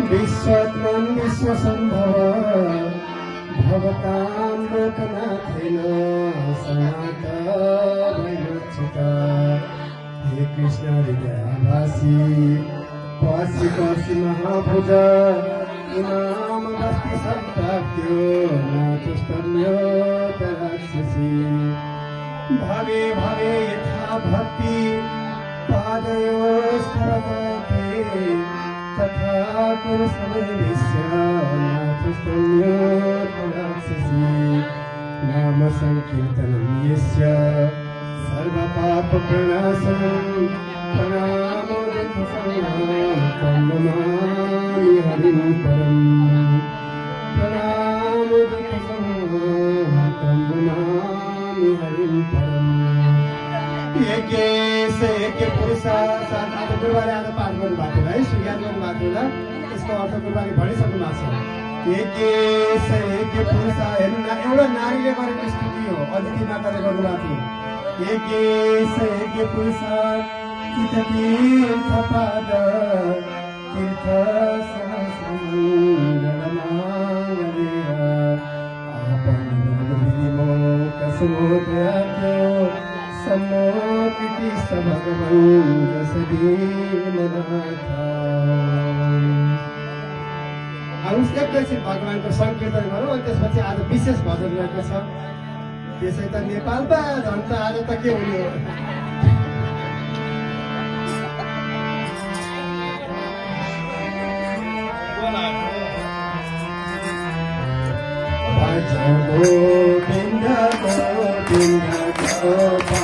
विश्वत्मन् विश्वसम्भव भवतां लोकनाथेन सनात वैरक्षित हे कृष्ण हृदयाभासी पशि पशि महाभुज इमाम बस्ति सम्प्राप्यो नातुस्तन्यो तराक्षसी भावे भावे यथा भक्ति पादयोस्तरते तथा कुरु समयस्य नाथस्तन्यो तराक्षसी नाम संकीर्तनं यस्य सर्वपापप्रणाशनं प्रणामो तं नमामि हरिं परम् प्रणामो तं नमामि हरिं परम् यज्ञ से यज्ञ पुरुष आज गुरुबारे आज पाठ गर्नु भएको है स्वीकार गर्नु भएको होला यसको अर्थ गुरुबारे भनिसक्नु भएको छ यज्ञ से यज्ञ पुरुष एउटा नारीले गरेको स्तुति हो अदिति माताले गर्नुभएको थियो यज्ञ से यज्ञ पुरुष तीर्थ पाद तीर्थ सम्मोक्ति स भगवान् एकैछिन भगवानको संकीर्तन गरौँ अनि त्यसपछि आज विशेष भजन रहेको छ त्यसै त नेपालमा झन् त आज त के हुने हो गोविन्द गोविन्द